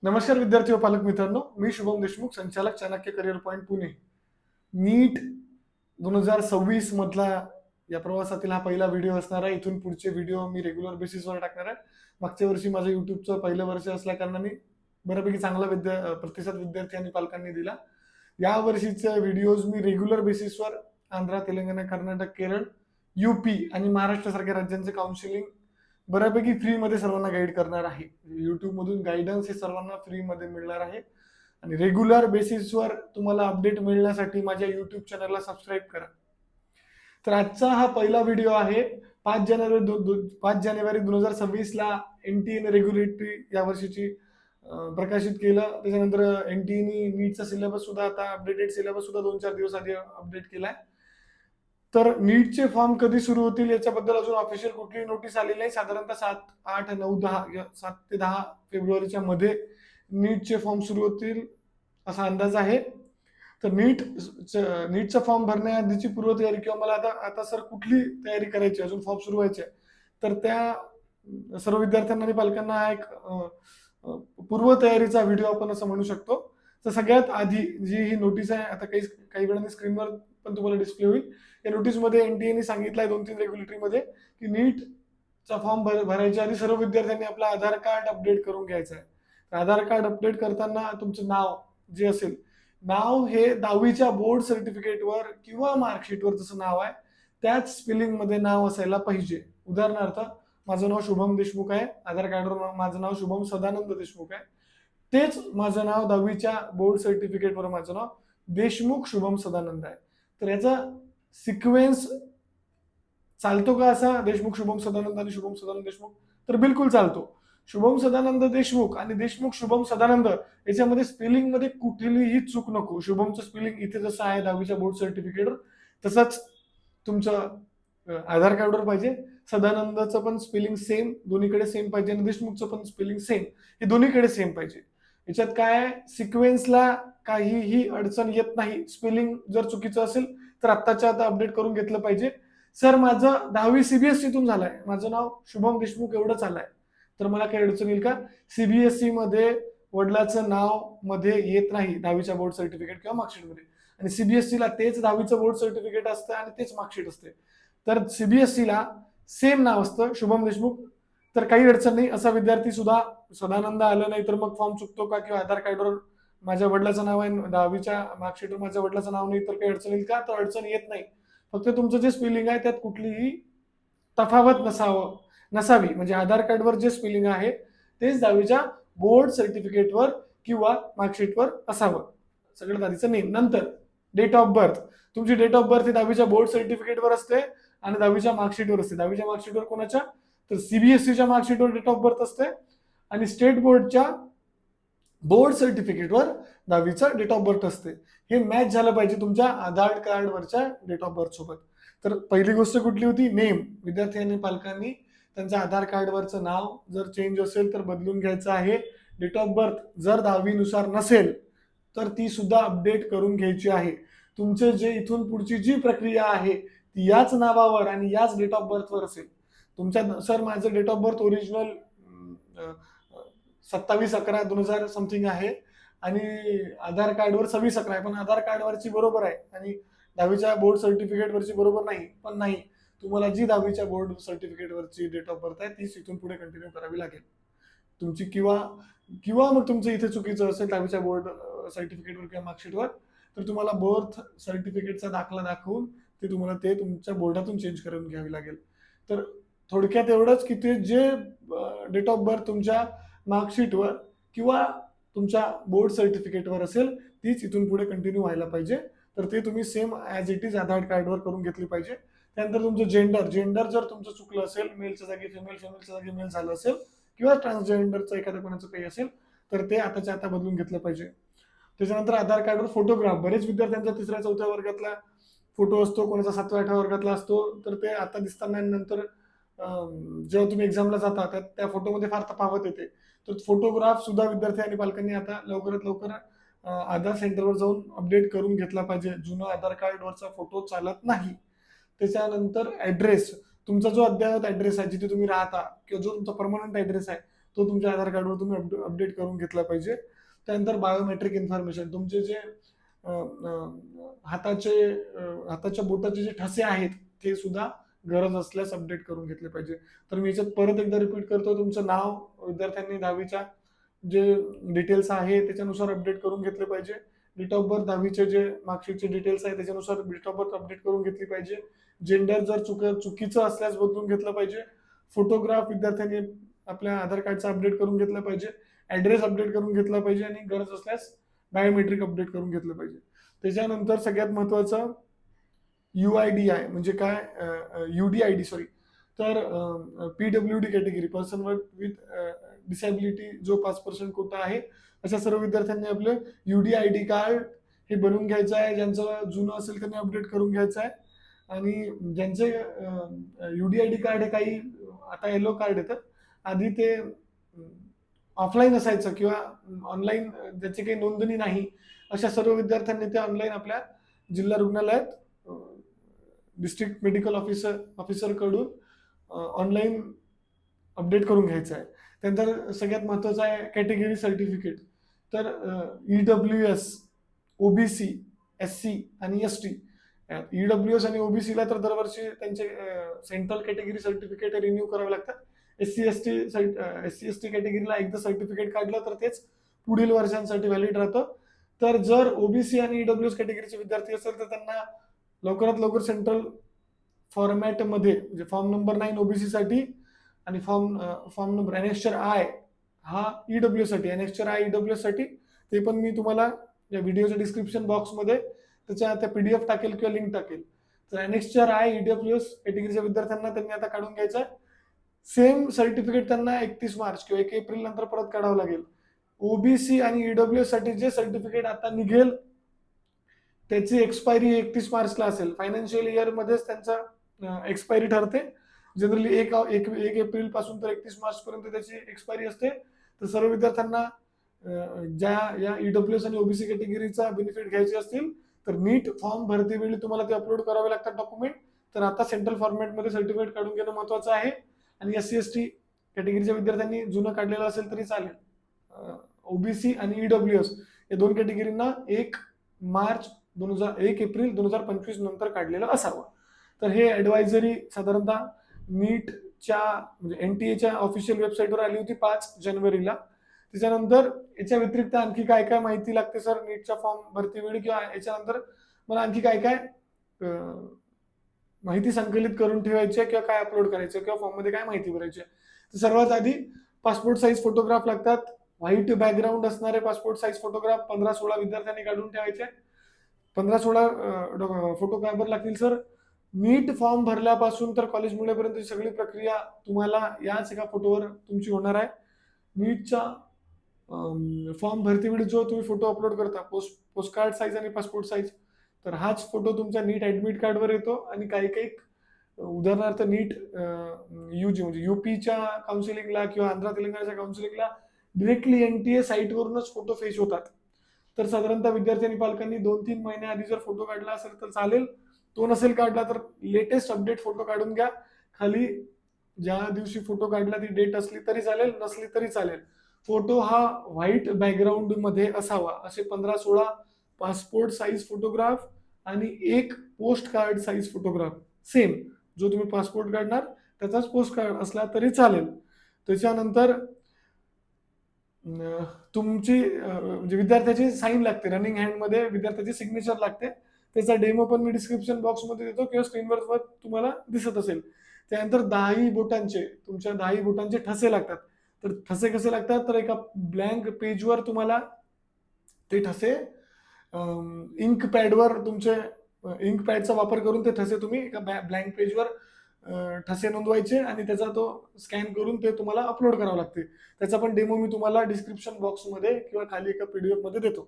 नमस्कार विद्यार्थी व पालक मित्रांनो, मी शुभम देशमुख, संचालक चाणक्य करिअर पॉइंट पुणे. नीट 2026 मधला या प्रवासातील हा पहिला व्हिडिओ असणार आहे. इथून पुढचे व्हिडिओ मी रेग्युलर बेसिसवर टाकणार आहे. मागच्या वर्षी माझं युट्यूबचं पहिलं वर्ष असल्या कारणाने बऱ्यापैकी चांगला प्रतिसाद विद्यार्थी आणि पालकांनी दिला. या वर्षीचे व्हिडिओज मी रेग्युलर बेसिसवर आंध्र, तेलंगणा, कर्नाटक, केरळ, यूपी आणि महाराष्ट्र सारख्या राज्यांचे काउन्सिलिंग बऱ्यापैकी फ्रीमध्ये सर्वांना गाईड करणार आहे. युट्यूब मधून गायडन्स हे सर्वांना फ्रीमध्ये मिळणार आहे आणि रेग्युलर बेसिसवर तुम्हाला अपडेट मिळण्यासाठी माझ्या युट्यूब चॅनलला सबस्क्राईब करा. तर आजचा हा पहिला व्हिडिओ आहे. 5 जानेवारी 2026ला एनटीएने रेग्युलेटरी या वर्षीची प्रकाशित केलं. त्याच्यानंतर एनटीएने नीटचा सिलेबस सुद्धा आता अपडेटेड सिलेबस सुद्धा 2-4 दिवस आधी अपडेट केलाय. तर नीटचे फॉर्म कधी सुरू होतील याच्याबद्दल अजून ऑफिशियल कुठलीही नोटीस आलेली नाही. साधारणतः 7, 8, 9, 10 7 ते 10 फेब्रुवारीच्या मध्ये नीटचे फॉर्म सुरू होतील असा अंदाज आहे. तर नीटचा फॉर्म भरण्याआधीची पूर्वतयारी किंवा मला आता सर कुठली तयारी करायची, अजून फॉर्म सुरू व्हायचे, तर त्या सर्व विद्यार्थ्यांना आणि पालकांना हा एक पूर्वतयारीचा व्हिडिओ आपण असं म्हणू शकतो. तर सगळ्यात आधी जी ही नोटीस आहे, आता काही वेळाने स्क्रीनवर पण तुम्हाला डिस्प्ले होईल. या नोटीसमध्ये एनटीएने सांगितलंय 2-3 रेग्युलेटरीमध्ये की नीटचा फॉर्म भरायच्या आधी सर्व विद्यार्थ्यांनी आपलं आधार कार्ड अपडेट करून घ्यायचं आहे. आधार कार्ड अपडेट करताना तुमचं नाव जे असेल, नाव हे 10वीच्या बोर्ड सर्टिफिकेटवर किंवा मार्कशीटवर जसं नाव आहे त्याच स्पेलिंगमध्ये नाव असायला पाहिजे. उदाहरणार्थ, माझं नाव शुभम देशमुख आहे, आधार कार्डवर माझं नाव शुभम सदानंद देशमुख आहे, तेच माझं नाव 10वीच्या बोर्ड सर्टिफिकेटवर माझं नाव देशमुख शुभम सदानंद आहे. तर याचा सिक्वेन्स चालतो का असा, देशमुख शुभम सदानंद आणि शुभम सदानंद देशमुख? तर बिलकुल चालतो. शुभम सदानंद देशमुख आणि देशमुख शुभम सदानंद याच्यामध्ये स्पेलिंग मध्ये कुठलीही चूक नको. शुभमचं स्पेलिंग इथे जसं आहे 10वीच्या बोर्ड सर्टिफिकेटवर तसंच तुमचं आधार कार्डवर पाहिजे. सदानंदचं पण स्पेलिंग सेम, दोन्हीकडे सेम पाहिजे, आणि देशमुखचं पण स्पेलिंग सेम, हे दोन्हीकडे सेम पाहिजे. याच्यात काय, सिक्वेन्सला काहीही अडचण येत नाही. स्पेलिंग जर चुकीचं असेल तर आत्ताच्या आता अपडेट करून घेतलं पाहिजे. सर माझं 10वी सीबीएसईतून झालंय, माझं नाव शुभम देशमुख एवढंच आलंय, तर मला काही अडचण येईल का? सीबीएसई मध्ये वडिलाचं नाव मध्ये येत नाही 10वीच्या बोर्ड सर्टिफिकेट किंवा मार्कशीट मध्ये, आणि सीबीएसईला तेच 10वीचं बोर्ड सर्टिफिकेट असतं आणि तेच मार्कशीट असते. तर सीबीएसईला सेम नाव असतं शुभम देशमुख, तर काही अडचण नाही. असा विद्यार्थी सुद्धा सदानंद आलं नाही तर मग फॉर्म चुकतो का, किंवा आधार कार्डवर माझ्या वडिलाचं नाव आहे, 10वीच्या मार्कशीटवर माझ्या वडिलाचं नाव नाही, तर काही अडचण येईल का? तर अडचण येत नाही. फक्त तुमचं जे स्पेलिंग आहे त्यात कुठलीही तफावत नसावी. म्हणजे आधार कार्डवर जे स्पेलिंग आहे तेच 10वीच्या बोर्ड सर्टिफिकेटवर किंवा मार्कशीटवर असावं. सगळ्यात आधीचं नेम. नंतर डेट ऑफ बर्थ. तुमची डेट ऑफ बर्थ ही 10वीच्या बोर्ड सर्टिफिकेटवर असते आणि 10वीच्या मार्कशीटवर असते. 10वीच्या मार्कशीटवर कोणाच्या, तर सीबीएसईच्या मार्कशीटवर डेट ऑफ बर्थ असते, आणि स्टेट बोर्डच्या बोर्ड सर्टिफिकेटवर 10वीचं डेट ऑफ बर्थ असते. हे मॅच झालं पाहिजे तुमच्या आधार कार्डवरच्या डेट ऑफ बर्थ सोबत. तर पहिली गोष्ट कुठली होती, नेम. विद्यार्थी आणि पालकांनी त्यांचं आधार कार्डवरचं नाव जर चेंज असेल तर बदलून घ्यायचं आहे. डेट ऑफ बर्थ जर 10वी नुसार नसेल तर ती सुद्धा अपडेट करून घ्यायची आहे. तुमचे जे इथून पुढची जी प्रक्रिया आहे ती याच नावावर आणि याच डेट ऑफ बर्थवर असेल. तुमच्या, सर माझं date of birth original 27/11/2000 something आहे आणि आधार कार्डवर 26/11 आहे, पण आधार कार्डवरची बरोबर आहे आणि 10वीच्या बोर्ड सर्टिफिकेटवरची बरोबर नाही. पण नाही, तुम्हाला जी 10वीच्या बोर्ड सर्टिफिकेटवरची डेट ऑफ बर्थ आहे तीच इथून पुढे कंटिन्यू करावी लागेल तुमची. किंवा मग तुमचं इथे चुकीचं असेल 10वीच्या बोर्ड सर्टिफिकेटवर किंवा मार्कशीटवर, तर तुम्हाला बर्थ सर्टिफिकेटचा दाखला दाखवून ते तुम्हाला तुमच्या बोर्डातून चेंज करून घ्यावी लागेल. तर थोडक्यात एवढंच की ते जे डेट ऑफ बर्थ तुमच्या मार्कशीटवर किंवा तुमच्या बोर्ड सर्टिफिकेटवर असेल तीच इथून पुढे कंटिन्यू व्हायला पाहिजे. तर ते तुम्ही सेम ॲज इट इज आधार कार्डवर करून घेतली पाहिजे. त्यानंतर तुमचं जेंडर जर तुमचं चुकलं असेल, मेलच्या जागी फिमेल, फिमेलच्या जागी मेल झालं असेल, किंवा ट्रान्सजेंडरचं एखाद्या कोणाचं काही असेल तर ते आताच्या आता बदलून घेतलं पाहिजे. त्याच्यानंतर आधार कार्डवर फोटोग्राफ. बरेच विद्यार्थ्यांचा 3ऱ्या-4थ्या वर्गातला फोटो असतो, कोणाचा 7व्या-8व्या वर्गातला असतो, तर ते आता दिसताना नंतर जेव्हा तुम्ही एक्झामला जाता त्या फोटोमध्ये फार तफावत येते. तर फोटोग्राफ सुद्धा विद्यार्थी आणि पालकांनी आता लवकरात लवकर आधार सेंटरवर जाऊन अपडेट करून घेतला पाहिजे. जुनं आधार कार्डवरचा फोटो चालत नाही. त्याच्यानंतर ऍड्रेस. तुमचा जो अद्ययावत ऍड्रेस आहे, जिथे तुम्ही राहता किंवा जो तुमचा परमनंट ऍड्रेस आहे, तो तुमच्या आधार कार्डवर तुम्ही अपडेट करून घेतला पाहिजे. त्यानंतर बायोमेट्रिक इन्फॉर्मेशन, तुमचे जे हाताच्या बोटाचे जे ठसे आहेत ते सुद्धा गरज असल्यास अपडेट करून घेतले पाहिजे. तर मी याच्यात परत एकदा रिपीट करतो, तुमचं नाव विद्यार्थ्यांनी 10वीच्या जे डिटेल्स आहे त्याच्यानुसार अपडेट करून घेतले पाहिजे. डेट ऑफ बर्थ 10वीचे जे मार्कशीटचे डिटेल्स आहे त्याच्यानुसार डेट ऑफ बर्थ अपडेट करून घेतली पाहिजे. जेंडर जर चुकीचं असल्यास बदलून घेतलं पाहिजे. फोटोग्राफ विद्यार्थ्यांनी आपल्या आधार कार्डचा अपडेट करून घेतला पाहिजे. ऍड्रेस अपडेट करून घेतला पाहिजे आणि गरज असल्यास बायोमेट्रिक अपडेट करून घेतलं पाहिजे. त्याच्यानंतर सगळ्यात महत्वाचं UIDI म्हणजे काय, UDID सॉरी, तर PWD category, person with disability, जो 5% कोटा आहे, अशा सर्व विद्यार्थ्यांनी आपलं UDID कार्ड हे बनवून घ्यायचं आहे. ज्यांचं जुनं असेल त्यांनी अपडेट करून घ्यायचं आहे. आणि ज्यांचे UDID कार्ड हे काही आता येलो कार्ड येतं, आधी ते ऑफलाईन असायचं किंवा ऑनलाईन ज्याची काही नोंदणी नाही, अशा सर्व विद्यार्थ्यांनी ते ऑनलाईन आपल्या जिल्हा रुग्णालयात डिस्ट्रिक्ट मेडिकल ऑफिसर कडून ऑनलाईन अपडेट करून घ्यायचं आहे. त्यानंतर सगळ्यात महत्वाचं आहे कॅटेगरी सर्टिफिकेट. तर EWS, OBC, SC आणि ST, EWS आणि OBC ला तर दरवर्षी त्यांचे सेंट्रल कॅटेगरी सर्टिफिकेट रिन्यू करावे लागतात. SC ST कॅटेगरीला एकदा सर्टिफिकेट काढलं तर तेच पुढील वर्षांसाठी व्हॅलिड राहतं. तर जर OBC आणि EWS कॅटेगरीचे विद्यार्थी असेल तर त्यांना लवकरात लवकर सेंट्रल फॉर्मॅटमध्ये म्हणजे फॉर्म नंबर 9 OBC साठी आणि फॉर्म नंबर एनेक्स्चर I हा EWS साठी, एनेक्स्चर I EWS साठी, ते पण मी तुम्हाला या व्हिडिओच्या डिस्क्रिप्शन बॉक्समध्ये त्याच्या त्या PDF टाकेल किंवा लिंक टाकेल. तर एनेक्स्चर I EWS कॅटेगरीच्या विद्यार्थ्यांना त्यांनी आता काढून घ्यायचं आहे. सेम सर्टिफिकेट त्यांना 31 मार्च किंवा 1 एप्रिल नंतर परत काढावं लागेल. OBC आणि EWS साठी जे सर्टिफिकेट आता निघेल त्याची एक्सपायरी 31 मार्चला असेल. फायनान्शियल इयर मध्येच त्यांचा एक्सपायरी ठरते. जनरली 1 एप्रिल पासून तर 31 मार्च पर्यंत त्याची एक्सपायरी असते. तर सर्व विद्यार्थ्यांना ज्या या EWS आणि OBC कॅटेगरीचा बेनिफिट घ्यायचे असतील तर नीट फॉर्म भरती वेळी तुम्हाला ते अपलोड करावे लागतात डॉक्युमेंट. तर आता सेंट्रल फॉर्मॅटमध्ये सर्टिफिकेट काढून घेणं महत्वाचं आहे. आणि SC ST कॅटेगरीच्या विद्यार्थ्यांनी जुनं काढलेलं असेल तरी चालेल. OBC आणि EWS या दोन कॅटेगरींना 1 एप्रिल 2025 नंतर काढलेलं असावं. तर हे ऍडवायझरी साधारणतः नीटच्या म्हणजे NTA ऑफिशियल वेबसाईटवर आली होती 5 जानेवारीला. त्याच्यानंतर याच्या व्यतिरिक्त आणखी काय काय माहिती लागते सर नीटच्या फॉर्म भरती वेळी, किंवा याच्यानंतर मला आणखी काय काय माहिती संकलित करून ठेवायची आहे किंवा काय अपलोड करायचं किंवा फॉर्म मध्ये काय माहिती भरायची आहे? तर सर्वात आधी पासपोर्ट साईज फोटोग्राफ लागतात. व्हाईट बॅकग्राऊंड असणारे पासपोर्ट साईज फोटोग्राफ 15-16 विद्यार्थ्यांनी काढून ठेवायचे. 15-16 फोटोग्राफर लागतील सर. नीट फॉर्म भरल्यापासून तर कॉलेज मिळेपर्यंत सगळी प्रक्रिया तुम्हाला याच एका फोटोवर तुमची होणार आहे. नीटच्या फॉर्म भरती वेळी जो तुम्ही फोटो अपलोड करता पोस्ट कार्ड साईज आणि पासपोर्ट साईज, तर हाच फोटो तुमच्या नीट ऍडमिट कार्डवर येतो. आणि काही काही उदाहरणार्थ नीट UG म्हणजे UPच्या काउन्सिलिंगला किंवा आंध्र तेलंगणाच्या काउन्सिलिंगला डिरेक्टली NTA साईटवरूनच फोटो फेच होतात. तर साधारणतः विद्यार्थ्यांनी पालकांनी 2-3 महिन्या आधी जर फोटो काढला असेल तर चालेल. तो नसेल काढला तर लेटेस्ट अपडेट फोटो काढून घ्या. खाली ज्या दिवशी फोटो काढला ती डेट असली तरी चालेल, नसली तरी चालेल. फोटो हा व्हाईट बॅकग्राऊंड मध्ये असावा. असे 15-16 पासपोर्ट साईज फोटोग्राफ आणि 1 post card size photograph, same जो तुम्ही पासपोर्ट काढणार त्याचाच पोस्ट कार्ड असला तरी चालेल. त्याच्यानंतर तुमची म्हणजे विद्यार्थ्याची साईन लागते, रनिंग हँड मध्ये विद्यार्थ्याची सिग्नेचर लागते. त्याचा डेमो पण मी डिस्क्रिप्शन बॉक्स मध्ये देतो किंवा स्क्रीनवर तुम्हाला दिसत असेल. त्यानंतर 10 बोटांचे तुमच्या 10 बोटांचे ठसे लागतात. तर ठसे कसे लागतात तर एका ब्लँक पेजवर तुम्हाला ते ठसे इंक पॅडवर तुमचे इंक पॅडचा वापर करून ते ठसे तुम्ही एका ब्लँक पेजवर ठसे नोंदवायचे आणि त्याचा तो स्कॅन करून ते तुम्हाला अपलोड करावं लागते. त्याचा पण डेमो मी तुम्हाला डिस्क्रिप्शन बॉक्समध्ये किंवा खाली एका PDF मध्ये देतो.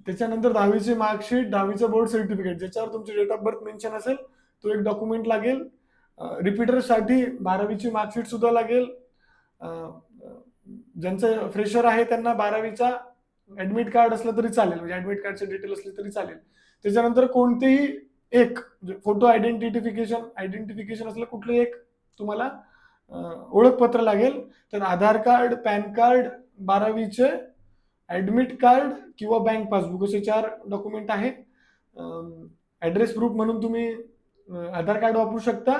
त्याच्यानंतर 10वीची मार्कशीट, 10वीचं बोर्ड सर्टिफिकेट ज्याच्यावर तुमची डेट ऑफ बर्थ मेन्शन असेल तो एक डॉक्युमेंट लागेल. रिपीटरसाठी 12वीची मार्कशीट सुद्धा लागेल. ज्यांचं फ्रेशर आहे त्यांना 12वीचा ऍडमिट कार्ड असलं तरी चालेल, म्हणजे ऍडमिट कार्डचे डिटेल असले तरी चालेल. त्याच्यानंतर कोणतेही एक फोटो आयडेंटिफिकेशन असलं कुठलंही एक तुम्हाला ओळखपत्र लागेल. तर आधार कार्ड, पॅन कार्ड, 12वीचे ऍडमिट कार्ड किंवा बँक पासबुक असे 4 डॉक्युमेंट आहेत. ऍड्रेस प्रूफ म्हणून तुम्ही आधार कार्ड वापरू शकता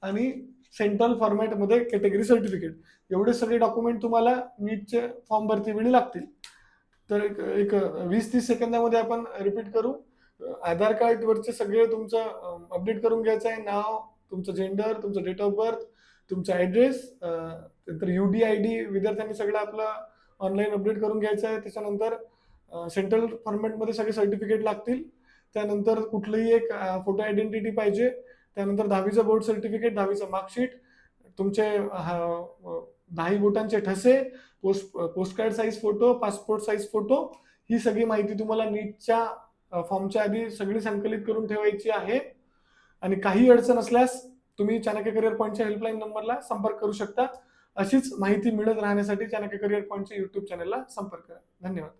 आणि सेंट्रल फॉर्मॅटमध्ये कॅटेगरी सर्टिफिकेट, एवढे सगळे डॉक्युमेंट तुम्हाला नीटचे फॉर्म भरती वेळी लागतील. तर एक 20-30 सेकंदामध्ये आपण रिपीट करू. आधार कार्डवरचे सगळे तुमचं अपडेट करून घ्यायचं आहे. नाव, तुमचं जेंडर, तुमचं डेट ऑफ बर्थ, तुमचा ॲड्रेस, नंतर UDID विद्यार्थ्यांनी सगळं आपलं ऑनलाईन अपडेट करून घ्यायचं आहे. त्याच्यानंतर सेंट्रल फॉर्मॅटमध्ये सगळे सर्टिफिकेट लागतील. त्यानंतर कुठलंही एक फोटो आयडेंटिटी पाहिजे. त्यानंतर 10वीचं बोर्ड सर्टिफिकेट, 10वीचं मार्कशीट, तुमचे 10 बोटांचे ठसे, postcard size photo, passport size photo, ही सगळी माहिती तुम्हाला नीटच्या फॉर्मच्या आधी सगळी संकलित करून ठेवायची आहे. आणि काही अडचण असल्यास तुम्ही चाणक्य करिअर पॉईंटच्या हेल्पलाईन नंबरला संपर्क करू शकता. अशीच माहिती मिळत राहण्यासाठी चाणक्य करिअर पॉईंटच्या YouTube चॅनलला संपर्क करा. धन्यवाद.